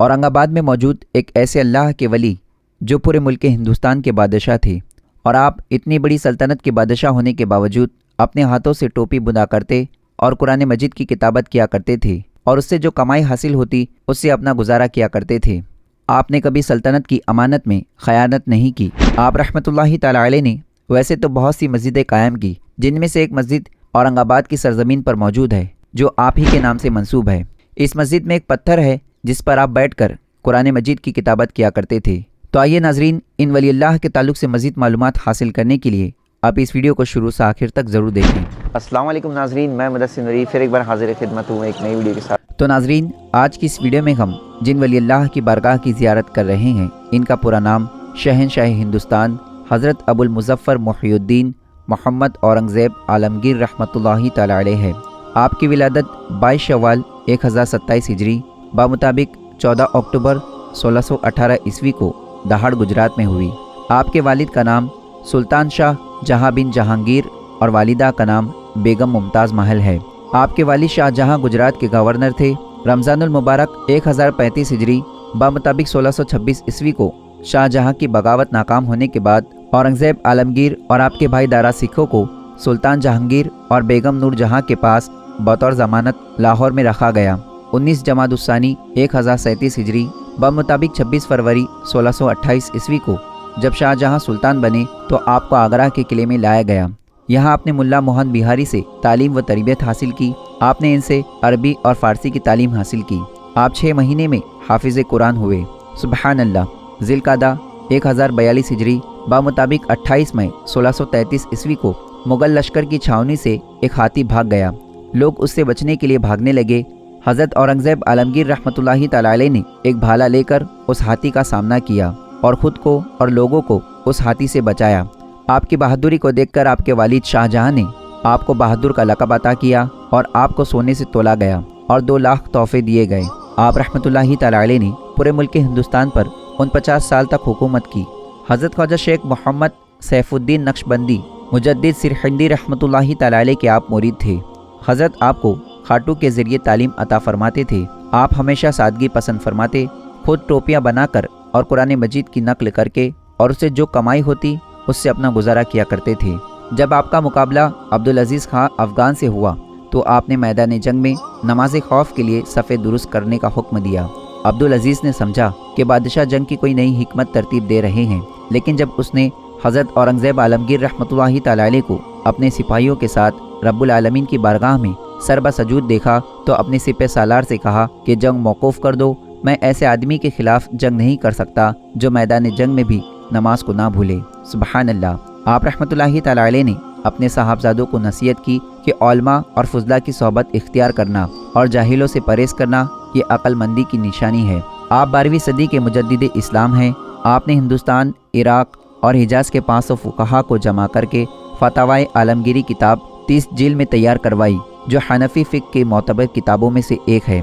اورنگ آباد میں موجود ایک ایسے اللہ کے ولی جو پورے ملک ہندوستان کے بادشاہ تھے، اور آپ اتنی بڑی سلطنت کے بادشاہ ہونے کے باوجود اپنے ہاتھوں سے ٹوپی بنا کرتے اور قرآن مجید کی کتابت کیا کرتے تھے، اور اس سے جو کمائی حاصل ہوتی اس سے اپنا گزارا کیا کرتے تھے۔ آپ نے کبھی سلطنت کی امانت میں خیانت نہیں کی۔ آپ رحمۃ اللہ تعالی علیہ نے ویسے تو بہت سی مسجدیں قائم کی، جن میں سے ایک مسجد اورنگ آباد کی سرزمین پر موجود ہے جو آپ ہی کے نام سے منسوب ہے۔ اس مسجد میں ایک پتھر ہے جس پر آپ بیٹھ کر قرآن مجید کی کتابت کیا کرتے تھے۔ تو آئیے ناظرین، ان ولی اللہ کے تعلق سے مزید معلومات حاصل کرنے کے لیے آپ اس ویڈیو کو شروع سے آخر تک ضرور دیکھیں۔ السلام علیکم ناظرین، میں مدثر نوری پھر ایک بار حاضر خدمت ہوں ایک نئی ویڈیو کے ساتھ۔ تو ناظرین، آج کی اس ویڈیو میں ہم جن ولی اللہ کی بارگاہ کی زیارت کر رہے ہیں، ان کا پورا نام شہنشاہ ہندوستان حضرت ابو المظفر محی الدین محمد اورنگزیب عالمگیر رحمۃ اللہ تعالی علیہ ہے۔ آپ کی ولادت 22 شوال 1027 ہجری بمطابق 14 اکتوبر 1618 عیسوی کو دہاڑ گجرات میں ہوئی۔ آپ کے والد کا نام سلطان شاہ جہاں بن جہانگیر اور والدہ کا نام بیگم ممتاز محل ہے۔ آپ کے والد شاہ جہاں گجرات کے گورنر تھے۔ رمضان المبارک 1035 ہجری بمطابق 1626 عیسوی کو شاہ جہاں کی بغاوت ناکام ہونے کے بعد اورنگزیب عالمگیر اور آپ کے بھائی دارا سکھوں کو سلطان جہانگیر اور بیگم نور جہاں کے پاس بطور ضمانت لاہور میں رکھا گیا۔ 19 جمادی الثانی 1037 ہجری بمطابق 26 فروری 1628 عیسوی کو جب شاہ جہاں سلطان بنے تو آپ کو آگرہ کے قلعے میں لایا گیا۔ یہاں آپ نے ملا موہن بہاری سے تعلیم و تربیت حاصل کی۔ آپ نے ان سے عربی اور فارسی کی تعلیم حاصل کی۔ آپ 6 مہینے میں حافظ قرآن ہوئے۔ سبحان اللہ۔ ذی القعدہ 1042 ہجری بمطابق 28 مئی 1633 عیسوی کو مغل لشکر کی چھاؤنی سے ایک ہاتھی بھاگ گیا۔ لوگ اس سے بچنے کے لیے بھاگنے لگے۔ حضرت اورنگزیب عالمگیر رحمۃ اللہ تعالی علیہ نے ایک بھالا لے کر اس ہاتھی کا سامنا کیا اور خود کو اور لوگوں کو اس ہاتھی سے بچایا۔ آپ کی بہادری کو دیکھ کر آپ کے والد شاہ جہاں نے آپ کو بہادر کا لقب عطا کیا اور آپ کو سونے سے تولا گیا اور 2 لاکھ تحفے دیے گئے۔ آپ رحمۃ اللہ تعالی علیہ نے پورے ملک ہندوستان پر 49 سال تک حکومت کی۔ حضرت خواجہ شیخ محمد سیف الدین نقشبندی مجدد سرہندی رحمۃ اللہ تعالی علیہ کے آپ مرید تھے۔ حضرت آپ کو خاٹو کے ذریعے تعلیم عطا فرماتے تھے۔ آپ ہمیشہ سادگی پسند فرماتے، خود ٹوپیاں بنا کر اور قرآن مجید کی نقل کر کے اور اسے جو کمائی ہوتی اس سے اپنا گزارا کیا کرتے تھے۔ جب آپ کا مقابلہ عبدالعزیز خان افغان سے ہوا تو آپ نے میدان جنگ میں نماز خوف کے لیے صف درست کرنے کا حکم دیا۔ عبدالعزیز نے سمجھا کہ بادشاہ جنگ کی کوئی نئی حکمت ترتیب دے رہے ہیں، لیکن جب اس نے حضرت اورنگزیب عالمگیر رحمۃ اللہ تعالی علیہ کو اپنے سپاہیوں کے ساتھ رب العالمین کی بارگاہ میں سر بسجود دیکھا تو اپنے سپہ سالار سے کہا کہ جنگ موقوف کر دو، میں ایسے آدمی کے خلاف جنگ نہیں کر سکتا جو میدان جنگ میں بھی نماز کو نہ بھولے۔ سبحان اللہ۔ آپ رحمۃ اللہ تعالی علیہ نے اپنے صاحبزادوں کو نصیحت کی کہ علماء اور فضلاء کی صحبت اختیار کرنا اور جاہلوں سے پرہیز کرنا یہ عقل مندی کی نشانی ہے۔ آپ 12ویں صدی کے مجدد اسلام ہیں۔ آپ نے ہندوستان، عراق اور حجاز کے 500 فقہا کو جمع کر کے فتاوی عالمگیری کتاب 30 جلد میں تیار کروائی، جو حنفی فقہ کی معتبر کتابوں میں سے ایک ہے۔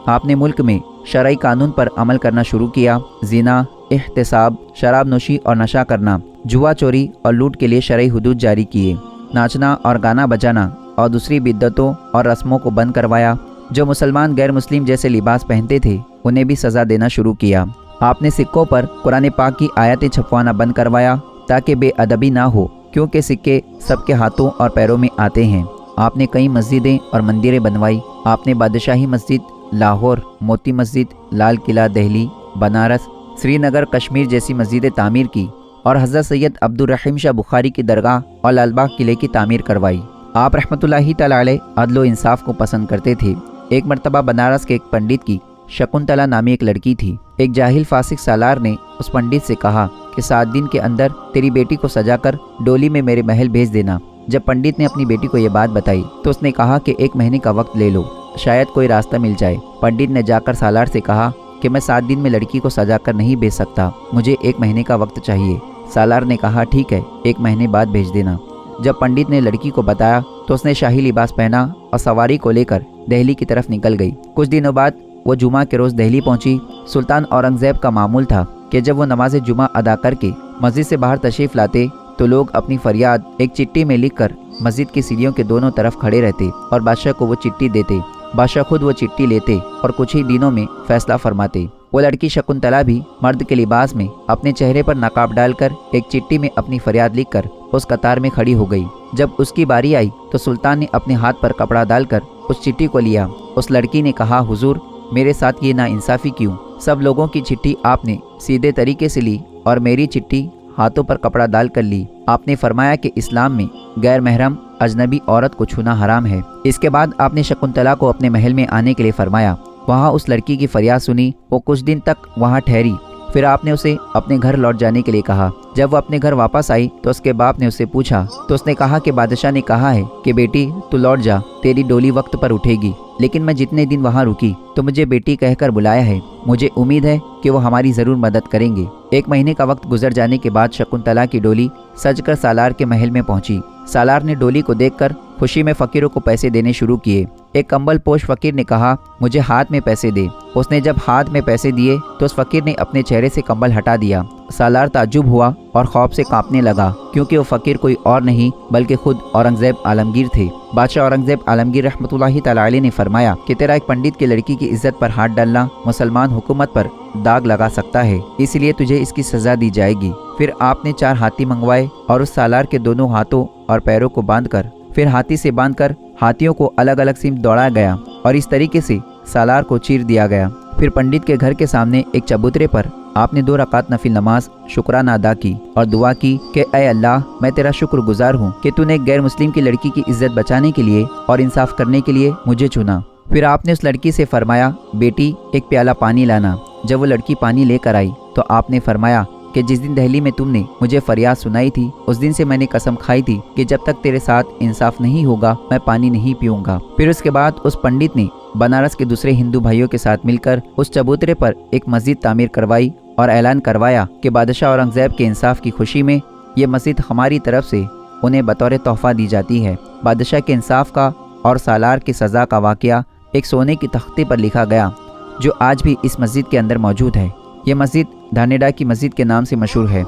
آپ نے ملک میں شرعی قانون پر عمل کرنا شروع کیا۔ زنا، احتساب، شراب نوشی اور نشہ کرنا، جوا چوری اور لوٹ کے لیے شرعی حدود جاری کیے۔ ناچنا اور گانا بجانا اور دوسری بدعتوں اور رسموں کو بند کروایا۔ جو مسلمان غیر مسلم جیسے لباس پہنتے تھے انہیں بھی سزا دینا شروع کیا۔ آپ نے سکوں پر قرآن پاک کی آیتیں چھپوانا بند کروایا تاکہ بے ادبی نہ ہو، کیونکہ سکے سب کے ہاتھوں اور پیروں میں آتے ہیں۔ آپ نے کئی مسجدیں اور مندریں بنوائی۔ آپ نے بادشاہی مسجد لاہور، موتی مسجد، لال قلعہ دہلی، بنارس، سری نگر کشمیر جیسی مسجدیں تعمیر کی اور حضرت سید عبدالرحیم شاہ بخاری کی درگاہ اور لال باغ قلعے کی تعمیر کروائی۔ آپ رحمۃ اللہ تعالی علیہ عدل و انصاف کو پسند کرتے تھے۔ ایک مرتبہ بنارس کے ایک پنڈت کی شکنتلا نامی ایک لڑکی تھی۔ ایک جاہل فاسق سالار نے اس پنڈت سے کہا کہ 7 دن کے اندر تیری بیٹی کو سجا کر ڈولی میں میرے محل بھیج دینا۔ جب پنڈت نے اپنی بیٹی کو یہ بات بتائی تو اس نے کہا کہ 1 مہینے کا وقت لے لو، شاید کوئی راستہ مل جائے۔ پنڈت نے جا کر سالار سے کہا کہ میں 7 دن میں لڑکی کو سجا کر نہیں بھیج سکتا، مجھے 1 مہینے کا وقت چاہیے۔ سالار نے کہا ٹھیک ہے، 1 مہینے بعد بھیج دینا۔ جب پنڈت نے لڑکی کو بتایا تو اس نے شاہی لباس پہنا اور سواری کو لے کر دہلی کی طرف نکل گئی۔ کچھ دنوں بعد وہ جمعہ کے روز دہلی پہنچی۔ سلطان اورنگزیب کا معمول تھا کہ جب وہ نماز جمعہ ادا کر کے مسجد سے باہر تشریف لاتے تو لوگ اپنی فریاد ایک چٹھی میں لکھ کر مسجد کی سیڑھیوں کے دونوں طرف کھڑے رہتے اور بادشاہ کو وہ چٹھی دیتے۔ बादशाह खुद वो चिट्ठी लेते और कुछ ही दिनों में फैसला फरमाते। वो लड़की शकुंतला भी मर्द के लिबास में अपने चेहरे पर नकाब डालकर एक चिट्ठी में अपनी फरियाद लिखकर उस कतार में खड़ी हो गई। जब उसकी बारी आई तो सुल्तान ने अपने हाथ पर कपड़ा डालकर उस चिट्ठी को लिया। उस लड़की ने कहा, हुजूर, मेरे साथ ये नाइंसाफ़ी क्यों? सब लोगों की चिट्ठी आपने सीधे तरीके से ली और मेरी चिट्ठी हाथों पर कपड़ा डाल कर ली। आपने फरमाया कि इस्लाम में गैर महरम अजनबी औरत को छूना हराम है। इसके बाद आपने शकुंतला को अपने महल में आने के लिए फरमाया। वहाँ उस लड़की की फरियाद सुनी। वो कुछ दिन तक वहाँ ठहरी। फिर आपने उसे अपने घर लौट जाने के लिए कहा। जब वो अपने घर वापस आई तो उसके बाप ने उससे पूछा तो उसने कहा कि बादशाह ने कहा है कि बेटी तू लौट जा, तेरी डोली वक्त पर उठेगी। लेकिन मैं जितने दिन वहाँ रुकी तो मुझे बेटी कहकर बुलाया है। मुझे उम्मीद है कि वो हमारी ज़रूर मदद करेंगे। 1 महीने का वक्त गुजर जाने के बाद शकुंतला की डोली सजकर सालार के महल में पहुंची। सालार ने डोली को देखकर खुशी में फकीरों को पैसे देने शुरू किए। एक कंबल पोश फकीर ने कहा, मुझे हाथ में पैसे दे। उसने जब हाथ में पैसे दिए तो उस फकीर ने अपने चेहरे से कंबल हटा दिया। सालार ताज्जुब हुआ और खौफ से कांपने लगा, क्योंकि वो फकीर कोई और नहीं बल्कि खुद औरंगजेब आलमगीर थे। बादशाह औरंगजेब आलमगीर रहमतुल्लाहि तआला अलैह ने फरमाया कि तेरा एक पंडित की लड़की की इज्जत पर हाथ डालना मुसलमान हुकूमत पर दाग लगा सकता है, इसलिए तुझे इसकी सजा दी जाएगी। फिर आपने 4 हाथी मंगवाए और उस सालार के दोनों हाथों और पैरों को बांधकर फिर हाथी से बांधकर हाथियों को अलग अलग सिम दौड़ाया गया और इस तरीके से सालार को चीर दिया गया। फिर पंडित के घर के सामने एक चबूतरे पर आपने 2 रकात नफिल नमाज शुक्राना अदा की और दुआ की कि ऐ अल्लाह, मैं तेरा शुक्रगुजार हूँ कि तूने एक गैर मुस्लिम की लड़की की इज्जत बचाने के लिए और इंसाफ करने के लिए मुझे चुना। फिर आपने उस लड़की से फरमाया, बेटी एक प्याला पानी लाना। जब वो लड़की पानी लेकर आई तो आपने फरमाया कि जिस दिन दहली में तुमने मुझे फरियाद सुनाई थी उस दिन से मैंने कसम खाई थी कि जब तक तेरे साथ इंसाफ नहीं होगा मैं पानी नहीं पीऊंगा। फिर उसके बाद उस पंडित ने बनारस के दूसरे हिंदू भाइयों के साथ मिलकर उस चबूतरे पर एक मस्जिद तामीर करवाई और ऐलान करवाया कि बादशाह औरंगजेब के इंसाफ की खुशी में ये मस्जिद हमारी तरफ से उन्हें बतौर तोहफा दी जाती है। बादशाह के इंसाफ का और सालार की सज़ा का वाक़या एक सोने की तख्ती पर लिखा गया, जो आज भी इस मस्जिद के अंदर मौजूद है। ये मस्जिद धानेडा की मस्जिद के नाम से मशहूर है।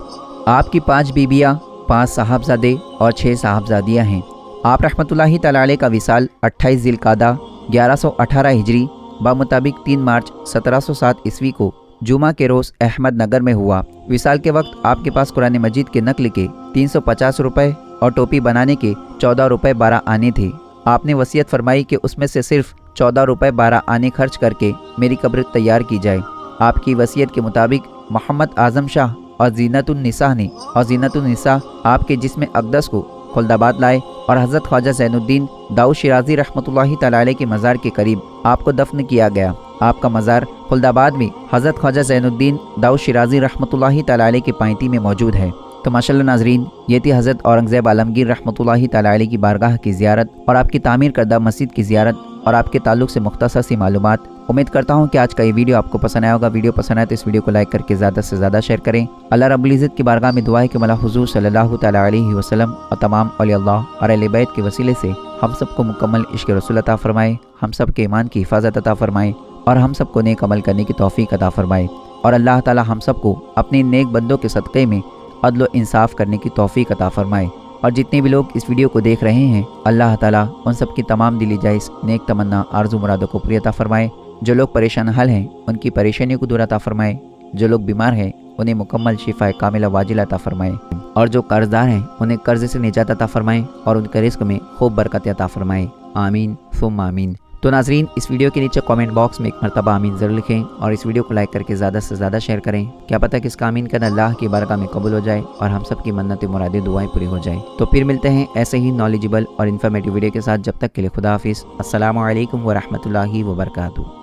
आपकी 5 बीबियाँ, 5 साहबजादे और 6 साहबजादियाँ हैं। आप रहमतुल्लाहि तआला अलैह का विसाल 28 ज़िलक़ादा 1118 हिजरी बामुताबिक 3 मार्च 1707 ईस्वी को जुमा के रोज़ अहमद नगर में हुआ। विसाल के वक्त आपके पास कुरान मजीद के नकल के 350 रुपये और टोपी बनाने के 14 रुपये 12 आने थे। आपने वसीयत फरमाई कि उसमें से सिर्फ 14 रुपये 12 आने खर्च करके मेरी कब्र तैयार की जाए। आपकी वसीयत के मुताबिक मोहम्मद आज़म शाह और ज़ीनतुन्निसा आपके जिस्म अक़दस को खुल्दाबाद लाए और हज़रत ख्वाजा ज़ैनुद्दीन दाऊद शिराज़ी रहमतुल्लाहि तआला अलैह के मज़ार के करीब आपको दफन किया गया। आपका मज़ार खुल्दाबाद में हज़रत ख्वाजा ज़ैनुद्दीन दाऊद शिराज़ी रहमतुल्लाहि तआला अलैह की पायती में मौजूद है। तो माशाअल्लाह नाज़रीन, ये थी हज़रत औरंगज़ेब आलमगीर रहमतुल्लाहि तआला अलैह की बारगाह की ज़ियारत और आपकी तामीर करदा मस्जिद की ज़ियारत और आपके ताल्लुक़ से मुख्तसर सी मालूमात। उम्मीद करता हूँ कि आज का ये वीडियो आपको पसंद आया होगा। वीडियो पसंद आए तो इस वीडियो को लाइक करके ज़्यादा से ज़्यादा शेयर करें। अल्लाह रब्बुल इज़्ज़त की बारगाह में दुआ है कि मौला हुज़ूर सल्लल्लाहु तआला अलैहि वसल्लम और तमाम औलिया अल्लाह और अहले बैत के वसीले से हम सबको मुकम्मल इश्क़ रसूल अता फ़रमाए, हम सब के ईमान की हिफाजत अता फ़रमाए और हम सबको नेक अमल करने की तौफ़ीक अता फ़रमाए। और अल्लाह ताला हम सबको अपने नेक बंदों के सदक़े में अदल व इंसाफ़ करने की तौफ़ीक अता फ़रमाए। और जितने भी लोग इस वीडियो को देख रहे हैं, अल्लाह ताला उन सब की तमाम दिली जायज़ नेक तमन्ना आरज़ू मुरादों को पूरी अता फ़रमाए। जो लोग परेशान हाल हैं उनकी परेशानियों को दूर अता फ़रमाए। जो लोग बीमार हैं उन्हें मुकम्मल शिफा कामिला वाजिला अता फ़रमाए। और जो कर्ज़दार हैं उन्हें कर्ज़ से निजात अता फ़रमाए और उनके रिज़्क़ में खूब बरकत अता फ़रमाए। आमीन सुम्मा आमीन। तो नाज़रीन, इस वीडियो के नीचे कमेंट बॉक्स में एक मरतबा आमीन ज़रूर लिखें और इस वीडियो को लाइक करके ज़्यादा से ज़्यादा शेयर करें। क्या पता कि इसका आमीन कहना अल्लाह की बारगाह में कबूल हो जाए और हम सब की मन्नतें मुरादें दुआएं पूरी हो जाए। तो फिर मिलते हैं ऐसे ही नॉलेजेबल और इन्फॉर्मेटिव वीडियो के साथ। जब तक के लिए खुदा हाफिज़। अस्सलामु अलैकुम व रहमतुल्लाहि व बरकातुहू।